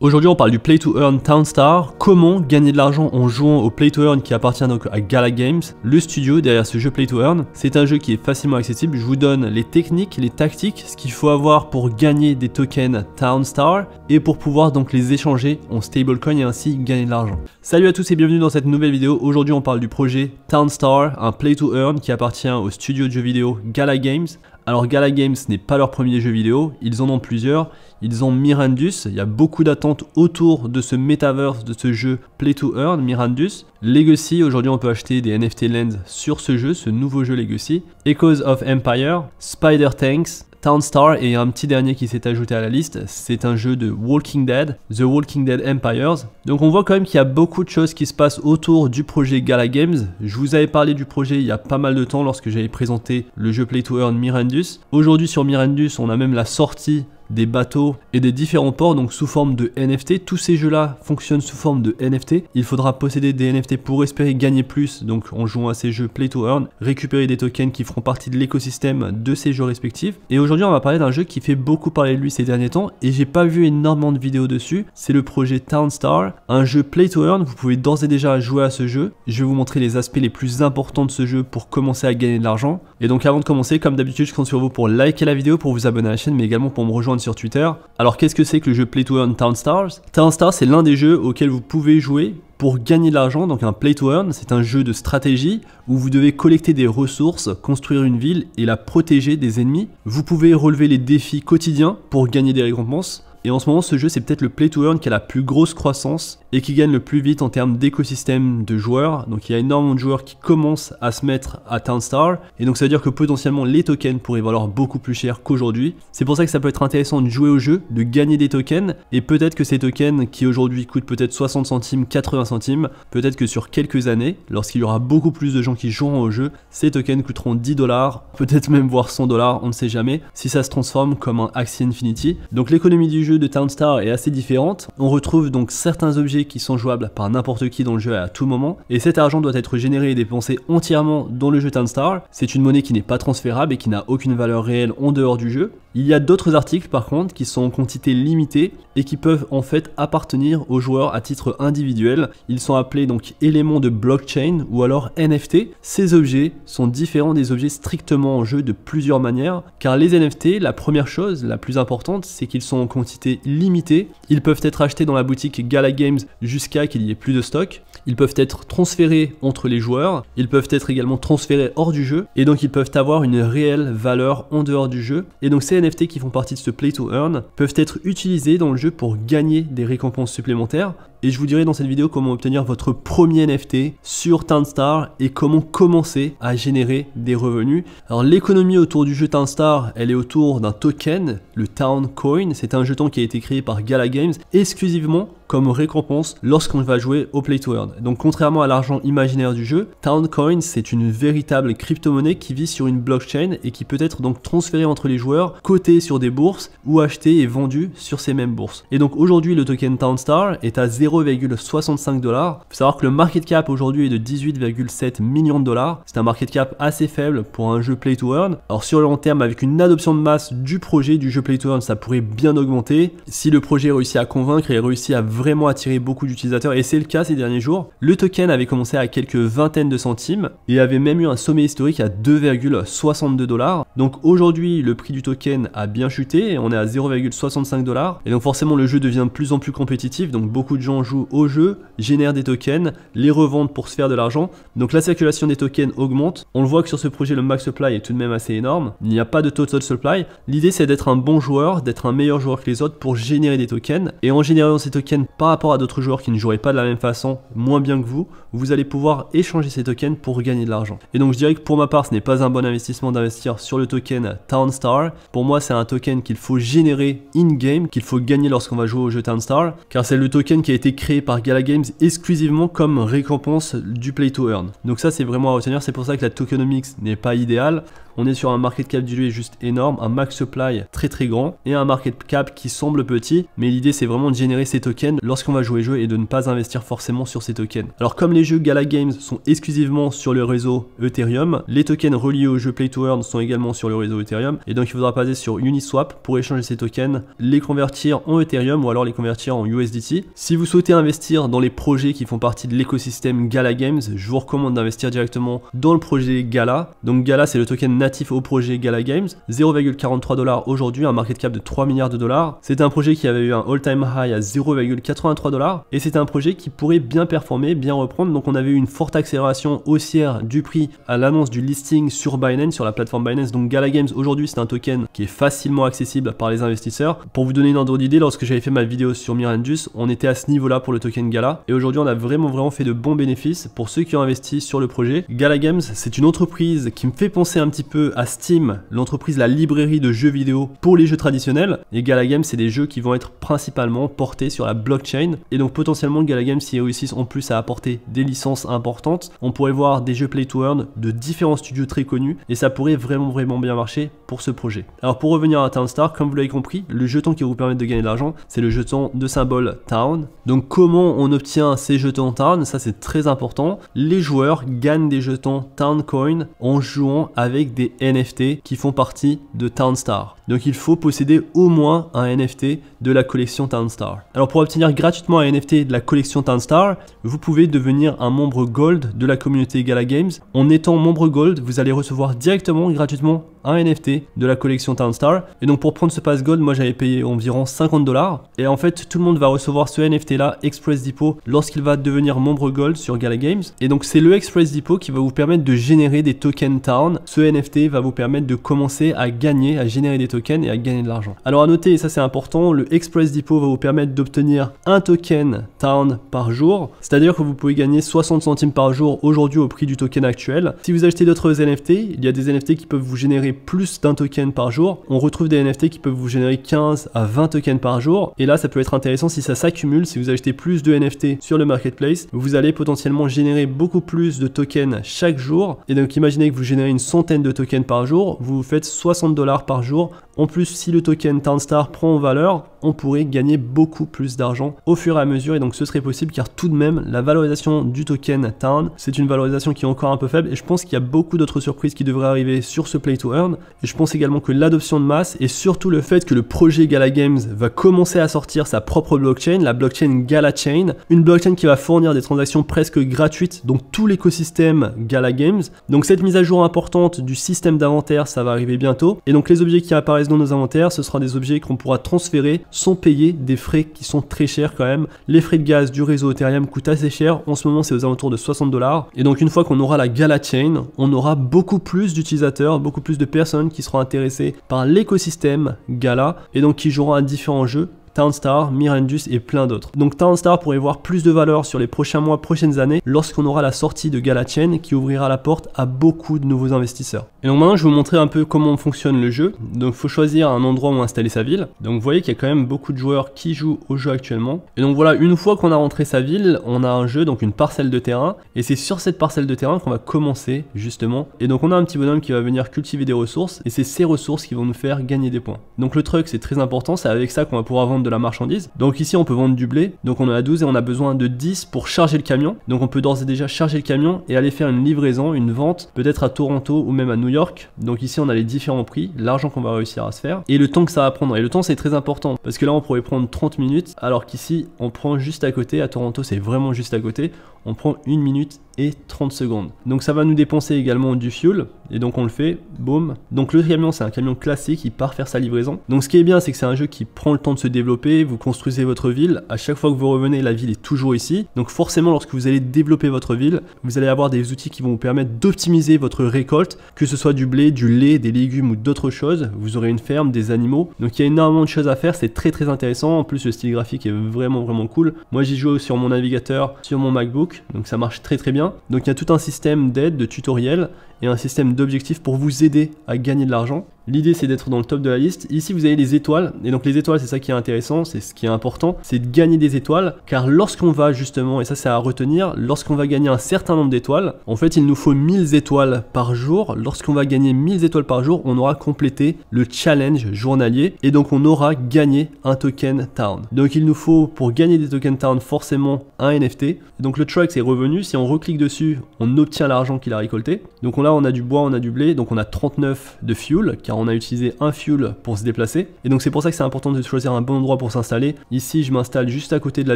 Aujourd'hui on parle du Play to Earn Townstar, comment gagner de l'argent en jouant au Play to Earn qui appartient donc à Gala Games, le studio derrière ce jeu Play to Earn. C'est un jeu qui est facilement accessible, je vous donne les techniques, les tactiques, ce qu'il faut avoir pour gagner des tokens Townstar et pour pouvoir donc les échanger en stablecoin et ainsi gagner de l'argent. Salut à tous et bienvenue dans cette nouvelle vidéo. Aujourd'hui on parle du projet Townstar, un Play to Earn qui appartient au studio de jeux vidéo Gala Games. Alors Gala Games n'est pas leur premier jeu vidéo, ils en ont plusieurs, ils ont Mirandus, il y a beaucoup d'attentes autour de ce metaverse, de ce jeu Play to Earn, Mirandus. Legacy, aujourd'hui on peut acheter des NFT Lens sur ce jeu, ce nouveau jeu Legacy. Echoes of Empire, Spider Tanks, Townstar et un petit dernier qui s'est ajouté à la liste, c'est un jeu de Walking Dead, The Walking Dead Empires. Donc on voit quand même qu'il y a beaucoup de choses qui se passent autour du projet Gala Games. Je vous avais parlé du projet il y a pas mal de temps lorsque j'avais présenté le jeu Play to Earn Mirandus. Aujourd'hui sur Mirandus, on a même la sortie des bateaux et des différents ports donc sous forme de NFT. Tous ces jeux là fonctionnent sous forme de NFT. Il faudra posséder des NFT pour espérer gagner plus donc en jouant à ces jeux Play to Earn, récupérer des tokens qui feront partie de l'écosystème de ces jeux respectifs. Et aujourd'hui on va parler d'un jeu qui fait beaucoup parler de lui ces derniers temps et j'ai pas vu énormément de vidéos dessus. C'est le projet Townstar, un jeu Play to Earn. Vous pouvez d'ores et déjà jouer à ce jeu. Je vais vous montrer les aspects les plus importants de ce jeu pour commencer à gagner de l'argent. Et donc avant de commencer, comme d'habitude, je compte sur vous pour liker la vidéo, pour vous abonner à la chaîne mais également pour me rejoindre sur Twitter. Alors qu'est-ce que c'est que le jeu Play to Earn Townstar? Townstar, c'est l'un des jeux auxquels vous pouvez jouer pour gagner de l'argent. Donc un Play to Earn, c'est un jeu de stratégie où vous devez collecter des ressources, construire une ville et la protéger des ennemis. Vous pouvez relever les défis quotidiens pour gagner des récompenses. Et en ce moment, ce jeu, c'est peut-être le Play to Earn qui a la plus grosse croissance et qui gagne le plus vite en termes d'écosystème de joueurs. Donc il y a énormément de joueurs qui commencent à se mettre à Townstar. Et donc ça veut dire que potentiellement les tokens pourraient valoir beaucoup plus cher qu'aujourd'hui. C'est pour ça que ça peut être intéressant de jouer au jeu, de gagner des tokens. Et peut-être que ces tokens qui aujourd'hui coûtent peut-être 60 centimes, 80 centimes, peut-être que sur quelques années, lorsqu'il y aura beaucoup plus de gens qui joueront au jeu, ces tokens coûteront 10 $, peut-être même voire 100 $, on ne sait jamais, si ça se transforme comme un Axie Infinity. Donc l'économie du jeu de Townstar est assez différente. On retrouve donc certains objets qui sont jouables par n'importe qui dans le jeu à tout moment et cet argent doit être généré et dépensé entièrement dans le jeu Townstar. C'est une monnaie qui n'est pas transférable et qui n'a aucune valeur réelle en dehors du jeu. Il y a d'autres articles par contre qui sont en quantité limitée et qui peuvent en fait appartenir aux joueurs à titre individuel. Ils sont appelés donc éléments de blockchain ou alors NFT. Ces objets sont différents des objets strictement en jeu de plusieurs manières car les NFT, la première chose, la plus importante, c'est qu'ils sont en quantité limitée. Ils peuvent être achetés dans la boutique Gala Games jusqu'à qu'il y ait plus de stock. Ils peuvent être transférés entre les joueurs, ils peuvent être également transférés hors du jeu et donc ils peuvent avoir une réelle valeur en dehors du jeu. Et donc ces NFT qui font partie de ce Play to Earn peuvent être utilisés dans le jeu pour gagner des récompenses supplémentaires. Et je vous dirai dans cette vidéo comment obtenir votre premier NFT sur Townstar et comment commencer à générer des revenus. Alors l'économie autour du jeu Townstar, elle est autour d'un token, le Town Coin. C'est un jeton qui a été créé par Gala Games exclusivement comme récompense lorsqu'on va jouer au Play to Earn. Donc contrairement à l'argent imaginaire du jeu, Town Coin c'est une véritable crypto-monnaie qui vit sur une blockchain et qui peut être donc transférée entre les joueurs, cotée sur des bourses ou achetée et vendue sur ces mêmes bourses. Et donc aujourd'hui le token Townstar est à 0,65 $. Il faut savoir que le market cap aujourd'hui est de 18,7 millions de dollars. C'est un market cap assez faible pour un jeu Play to Earn. Alors sur le long terme, avec une adoption de masse du projet du jeu Play to Earn, ça pourrait bien augmenter. Si le projet réussit à convaincre et réussit à vraiment attirer beaucoup d'utilisateurs, et c'est le cas ces derniers jours, le token avait commencé à quelques vingtaines de centimes et avait même eu un sommet historique à 2,62 $. Donc aujourd'hui, le prix du token a bien chuté, on est à 0,65 $. Et donc forcément, le jeu devient de plus en plus compétitif, donc beaucoup de gens jouent au jeu, génèrent des tokens, les revendent pour se faire de l'argent. Donc la circulation des tokens augmente. On le voit que sur ce projet, le max supply est tout de même assez énorme. Il n'y a pas de total supply. L'idée, c'est d'être un bon joueur, d'être un meilleur joueur que les autres pour générer des tokens. Et en générant ces tokens par rapport à d'autres joueurs qui ne joueraient pas de la même façon, moins bien que vous allez pouvoir échanger ces tokens pour gagner de l'argent. Et donc je dirais que pour ma part, ce n'est pas un bon investissement d'investir sur le token Townstar. Pour moi, c'est un token qu'il faut générer in-game, qu'il faut gagner lorsqu'on va jouer au jeu Townstar, car c'est le token qui a été créé par Gala Games exclusivement comme récompense du Play to Earn. Donc ça, c'est vraiment à retenir, c'est pour ça que la tokenomics n'est pas idéale. on est sur un market cap dilué juste énorme, un max supply très grand et un market cap qui semble petit, mais l'idée c'est vraiment de générer ces tokens lorsqu'on va jouer le jeu et de ne pas investir forcément sur ces tokens. Alors comme les jeux Gala Games sont exclusivement sur le réseau Ethereum, les tokens reliés au jeu Play to Earn sont également sur le réseau Ethereum et donc il faudra passer sur Uniswap pour échanger ces tokens, les convertir en Ethereum ou alors les convertir en USDT. Si vous souhaitez investir dans les projets qui font partie de l'écosystème Gala Games, je vous recommande d'investir directement dans le projet Gala. Donc Gala c'est le token natif au projet Gala Games, 0,43$ aujourd'hui, un market cap de 3 milliards de dollars. C'est un projet qui avait eu un all-time high à 0,83$ et c'est un projet qui pourrait bien performer, bien reprendre. Donc on avait eu une forte accélération haussière du prix à l'annonce du listing sur Binance, sur la plateforme Binance. Donc Gala Games aujourd'hui c'est un token qui est facilement accessible par les investisseurs. Pour vous donner une ordre d'idée, lorsque j'avais fait ma vidéo sur Mirandus, on était à ce niveau là pour le token Gala et aujourd'hui on a vraiment fait de bons bénéfices pour ceux qui ont investi sur le projet. Gala Games c'est une entreprise qui me fait penser un petit peu à Steam, l'entreprise, la librairie de jeux vidéo pour les jeux traditionnels, et Gala Games c'est des jeux qui vont être principalement portés sur la blockchain et donc potentiellement Gala Games s'ils réussissent en plus à apporter des licences importantes, on pourrait voir des jeux Play to Earn de différents studios très connus et ça pourrait vraiment bien marcher pour ce projet. Alors pour revenir à Townstar, comme vous l'avez compris, le jeton qui va vous permettre de gagner de l'argent c'est le jeton de symbole Town. Donc comment on obtient ces jetons Town? Ça c'est très important. Les joueurs gagnent des jetons Town Coin en jouant avec des NFT qui font partie de Townstar. Donc il faut posséder au moins un NFT de la collection Townstar. Alors pour obtenir gratuitement un NFT de la collection Townstar, vous pouvez devenir un membre Gold de la communauté Gala Games. En étant membre Gold, vous allez recevoir directement gratuitement un NFT de la collection Townstar. Et donc pour prendre ce pass Gold, moi j'avais payé environ 50$. Et en fait tout le monde va recevoir ce NFT là Express Depot lorsqu'il va devenir membre Gold sur Gala Games. Et donc c'est le Express Depot qui va vous permettre de générer des tokens Town. Ce NFT va vous permettre de commencer à gagner, à générer des tokens et à gagner de l'argent. Alors à noter, et ça c'est important, le Express Depot va vous permettre d'obtenir un token Town par jour. C'est-à-dire que vous pouvez gagner 60 centimes par jour aujourd'hui au prix du token actuel. Si vous achetez d'autres NFT, il y a des NFT qui peuvent vous générer plus d'un token par jour. On retrouve des NFT qui peuvent vous générer 15 à 20 tokens par jour. Et là, ça peut être intéressant si ça s'accumule. Si vous achetez plus de NFT sur le marketplace, vous allez potentiellement générer beaucoup plus de tokens chaque jour. Et donc, imaginez que vous générez une centaine de tokens par jour. Vous vous faites 60$ par jour. En plus, si le token Townstar prend en valeur, on pourrait gagner beaucoup plus d'argent au fur et à mesure. Et donc, ce serait possible car tout de même, la valorisation du token Town, c'est une valorisation qui est encore un peu faible. Et je pense qu'il y a beaucoup d'autres surprises qui devraient arriver sur ce Play to Earn. Et je pense également que l'adoption de masse et surtout le fait que le projet Gala Games va commencer à sortir sa propre blockchain, la blockchain Gala Chain, une blockchain qui va fournir des transactions presque gratuites, donc tout l'écosystème Gala Games. Donc cette mise à jour importante du système d'inventaire, ça va arriver bientôt. Et donc les objets qui apparaissent dans nos inventaires, ce sera des objets qu'on pourra transférer sans payer des frais qui sont très chers quand même. Les frais de gaz du réseau Ethereum coûtent assez cher. En ce moment, c'est aux alentours de 60$. Et donc une fois qu'on aura la Gala Chain, on aura beaucoup plus d'utilisateurs, beaucoup plus de personnes qui seront intéressées par l'écosystème Gala et donc qui joueront à différents jeux. Townstar, Mirandus et plein d'autres. Donc Townstar pourrait voir plus de valeur sur les prochains mois, prochaines années lorsqu'on aura la sortie de Gala Chain qui ouvrira la porte à beaucoup de nouveaux investisseurs. Et donc maintenant je vais vous montrer un peu comment fonctionne le jeu. Donc il faut choisir un endroit où installer sa ville. Donc vous voyez qu'il y a quand même beaucoup de joueurs qui jouent au jeu actuellement. Et donc voilà, une fois qu'on a rentré sa ville, on a un jeu, donc une parcelle de terrain. Et c'est sur cette parcelle de terrain qu'on va commencer justement. Et donc on a un petit bonhomme qui va venir cultiver des ressources. Et c'est ces ressources qui vont nous faire gagner des points. Donc le truc c'est très important, c'est avec ça qu'on va pouvoir vendre de la marchandise. Donc ici on peut vendre du blé, donc on en a 12 et on a besoin de 10 pour charger le camion. Donc on peut d'ores et déjà charger le camion et aller faire une livraison, une vente, peut-être à Toronto ou même à New York. Donc ici on a les différents prix, l'argent qu'on va réussir à se faire et le temps que ça va prendre. Et le temps c'est très important parce que là on pourrait prendre 30 minutes alors qu'ici on prend juste à côté, à Toronto c'est vraiment juste à côté, on prend 1 minute et 30 secondes. Donc ça va nous dépenser également du fuel et donc on le fait, boum. Donc le camion c'est un camion classique, il part faire sa livraison. Donc ce qui est bien c'est que c'est un jeu qui prend le temps de se développer, vous construisez votre ville, à chaque fois que vous revenez la ville est toujours ici. Donc forcément lorsque vous allez développer votre ville, vous allez avoir des outils qui vont vous permettre d'optimiser votre récolte, que ce soit du blé, du lait, des légumes ou d'autres choses. Vous aurez une ferme, des animaux. Donc il y a énormément de choses à faire, c'est très intéressant. En plus le style graphique est vraiment cool. Moi j'y joue sur mon navigateur, sur mon MacBook, donc ça marche très bien. Donc il y a tout un système d'aide, de tutoriels et un système d'objectifs pour vous aider à gagner de l'argent. L'idée c'est d'être dans le top de la liste. Ici vous avez les étoiles, et donc les étoiles c'est ça qui est intéressant, c'est ce qui est important, c'est de gagner des étoiles, car lorsqu'on va justement, et ça c'est à retenir, lorsqu'on va gagner un certain nombre d'étoiles, en fait il nous faut 1000 étoiles par jour. Lorsqu'on va gagner 1000 étoiles par jour, on aura complété le challenge journalier, et donc on aura gagné un token town. Donc il nous faut pour gagner des tokens town forcément un NFT. Donc le truck c'est revenu, si on reclique dessus, on obtient l'argent qu'il a récolté. Donc là on a du bois, on a du blé, donc on a 39 de fuel, car on a utilisé un fuel pour se déplacer. Et donc c'est pour ça que c'est important de choisir un bon endroit pour s'installer. Ici je m'installe juste à côté de la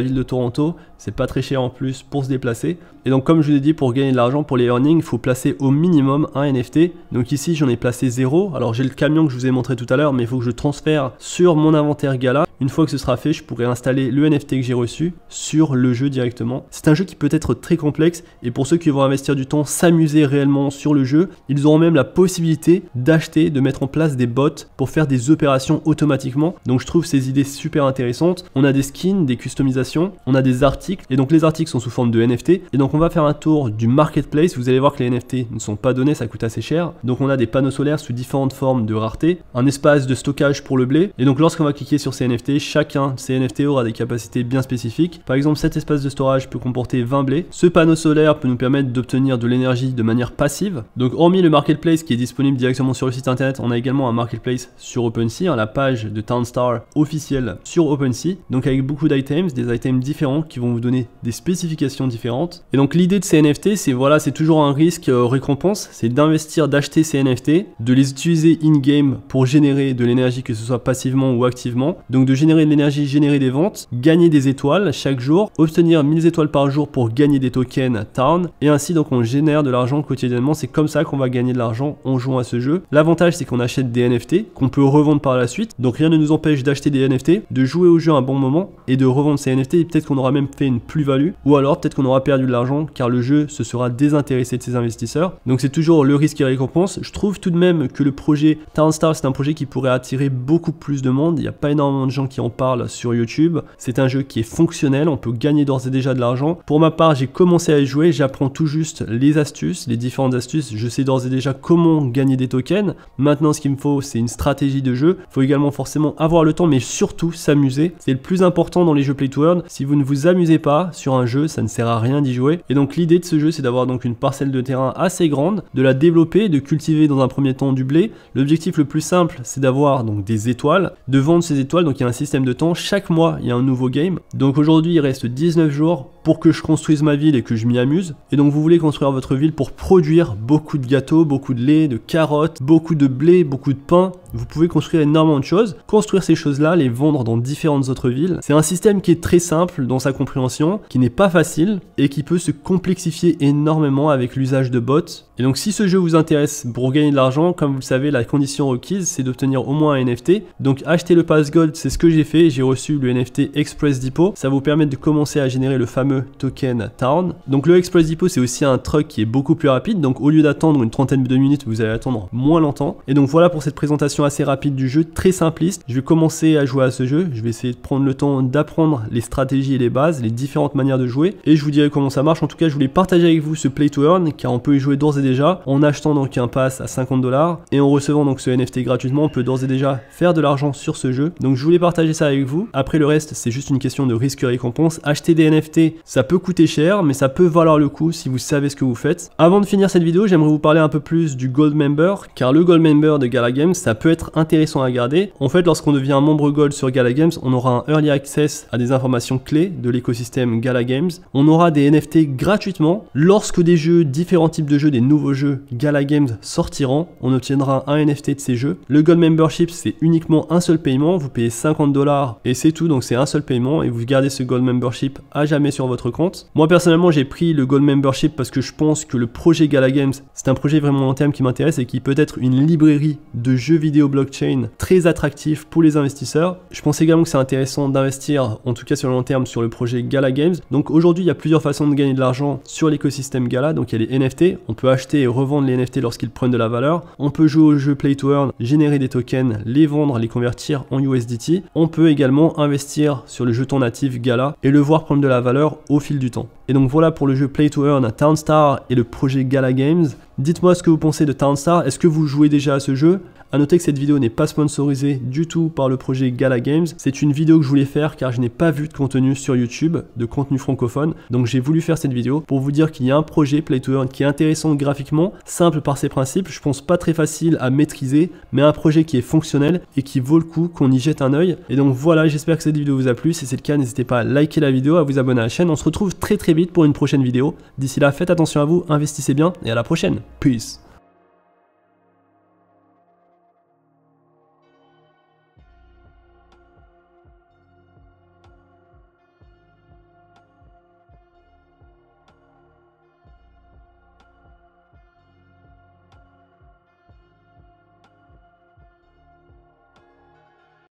ville de Toronto, c'est pas très cher en plus pour se déplacer. Et donc comme je vous ai dit, pour gagner de l'argent, pour les earnings, il faut placer au minimum un NFT. Donc ici j'en ai placé 0. Alors j'ai le camion que je vous ai montré tout à l'heure, mais il faut que je transfère sur mon inventaire Gala. Une fois que ce sera fait, je pourrai installer le NFT que j'ai reçu sur le jeu directement. C'est un jeu qui peut être très complexe, et pour ceux qui vont investir du temps, s'amuser réellement sur le jeu, ils auront même la possibilité d'acheter, de mettre en place des bots pour faire des opérations automatiquement. Donc je trouve ces idées super intéressantes. On a des skins, des customisations, on a des articles, et donc les articles sont sous forme de NFT. Et donc on va faire un tour du marketplace. Vous allez voir que les NFT ne sont pas donnés, ça coûte assez cher. Donc on a des panneaux solaires sous différentes formes de rareté, un espace de stockage pour le blé, et donc lorsqu'on va cliquer sur ces NFT, chacun de ces NFT aura des capacités bien spécifiques. Par exemple, cet espace de storage peut comporter 20 blés. Ce panneau solaire peut nous permettre d'obtenir de l'énergie de manière passive. Donc hormis le marketplace qui est disponible directement sur le site internet, on a également un marketplace sur OpenSea, la page de Townstar officielle sur OpenSea, donc avec beaucoup d'items, des items différents qui vont vous donner des spécifications différentes. Et donc l'idée de ces NFT, c'est voilà, c'est toujours un risque récompense, c'est d'investir, d'acheter ces NFT, de les utiliser in-game pour générer de l'énergie, que ce soit passivement ou activement, donc de générer de l'énergie, générer des ventes, gagner des étoiles chaque jour, obtenir 1000 étoiles par jour pour gagner des tokens Town, et ainsi donc on génère de l'argent quotidiennement. C'est comme ça qu'on va gagner de l'argent en jouant à ce jeu. L'avantage c'est qu'on achète des NFT qu'on peut revendre par la suite, donc rien ne nous empêche d'acheter des NFT, de jouer au jeu un bon moment et de revendre ces NFT, et peut-être qu'on aura même fait une plus-value, ou alors peut-être qu'on aura perdu de l'argent car le jeu se sera désintéressé de ses investisseurs. Donc c'est toujours le risque et récompense. Je trouve tout de même que le projet Townstar c'est un projet qui pourrait attirer beaucoup plus de monde. Il n'y a pas énormément de gens qui en parlent sur YouTube. C'est un jeu qui est fonctionnel, on peut gagner d'ores et déjà de l'argent. Pour ma part, j'ai commencé à y jouer, j'apprends tout juste les astuces, les différentes astuces. Je sais d'ores et déjà comment gagner des tokens. Maintenant, ce qu'il me faut, c'est une stratégie de jeu. Il faut également forcément avoir le temps, mais surtout s'amuser. C'est le plus important dans les jeux Play to Earn. Si vous ne vous amusez pas sur un jeu, ça ne sert à rien d'y jouer. Et donc l'idée de ce jeu, c'est d'avoir donc une parcelle de terrain assez grande, de la développer, de cultiver dans un premier temps du blé. L'objectif le plus simple, c'est d'avoir donc des étoiles, de vendre ces étoiles. Donc il y a un système de temps, chaque mois il y a un nouveau game. Donc aujourd'hui il reste 19 jours pour que je construise ma ville et que je m'y amuse. Et donc vous voulez construire votre ville pour produire beaucoup de gâteaux, beaucoup de lait, de carottes, beaucoup de blé, beaucoup de pain. Vous pouvez construire énormément de choses, construire ces choses-là, les vendre dans différentes autres villes. C'est un système qui est très simple dans sa compréhension, qui n'est pas facile et qui peut se complexifier énormément avec l'usage de bots. Et donc si ce jeu vous intéresse pour gagner de l'argent, comme vous le savez, la condition requise c'est d'obtenir au moins un NFT. Donc acheter le Pass Gold, c'est ce que j'ai fait, j'ai reçu le NFT Express Depot. Ça va vous permettre de commencer à générer le fameux token Town. Donc le Express Depot c'est aussi un truck qui est beaucoup plus rapide, donc au lieu d'attendre une trentaine de minutes, vous allez attendre moins longtemps. Et donc voilà pour cette présentation assez rapide du jeu, très simpliste. Je vais commencer à jouer à ce jeu, je vais essayer de prendre le temps d'apprendre les stratégies et les bases, les différentes manières de jouer, et je vous dirai comment ça marche. En tout cas je voulais partager avec vous ce Play to Earn, car on peut y jouer d'ores et déjà, en achetant donc un pass à 50 $, et en recevant donc ce NFT gratuitement, on peut d'ores et déjà faire de l'argent sur ce jeu. Donc je voulais partager ça avec vous. Après le reste c'est juste une question de risque récompense. Acheter des NFT ça peut coûter cher, mais ça peut valoir le coup si vous savez ce que vous faites. Avant de finir cette vidéo, j'aimerais vous parler un peu plus du Gold Member, car le Gold Member de Gala Games, ça peut être intéressant à garder. En fait, lorsqu'on devient un membre Gold sur Gala Games, on aura un Early Access à des informations clés de l'écosystème Gala Games. On aura des NFT gratuitement. Lorsque des jeux, différents types de jeux, des nouveaux jeux Gala Games sortiront, on obtiendra un NFT de ces jeux. Le Gold Membership, c'est uniquement un seul paiement. Vous payez 50 $ et c'est tout, donc c'est un seul paiement et vous gardez ce Gold Membership à jamais sur votre compte. Moi personnellement j'ai pris le Gold Membership parce que je pense que le projet Gala Games c'est un projet vraiment long terme qui m'intéresse et qui peut être une librairie de jeux vidéo au blockchain très attractif pour les investisseurs. Je pense également que c'est intéressant d'investir, en tout cas sur le long terme, sur le projet Gala Games. Donc aujourd'hui, il y a plusieurs façons de gagner de l'argent sur l'écosystème Gala. Donc il y a les NFT, on peut acheter et revendre les NFT lorsqu'ils prennent de la valeur. On peut jouer au jeu Play to Earn, générer des tokens, les vendre, les convertir en USDT. On peut également investir sur le jeton natif Gala et le voir prendre de la valeur au fil du temps. Et donc voilà pour le jeu Play to Earn, Townstar et le projet Gala Games. Dites-moi ce que vous pensez de Townstar, est-ce que vous jouez déjà à ce jeu? A noter que cette vidéo n'est pas sponsorisée du tout par le projet Gala Games. C'est une vidéo que je voulais faire car je n'ai pas vu de contenu sur YouTube, de contenu francophone. Donc j'ai voulu faire cette vidéo pour vous dire qu'il y a un projet Play to Earn qui est intéressant graphiquement, simple par ses principes, je pense pas très facile à maîtriser, mais un projet qui est fonctionnel et qui vaut le coup qu'on y jette un œil. Et donc voilà, j'espère que cette vidéo vous a plu. Si c'est le cas, n'hésitez pas à liker la vidéo, à vous abonner à la chaîne. On se retrouve très vite pour une prochaine vidéo. D'ici là, faites attention à vous, investissez bien et à la prochaine. Peace.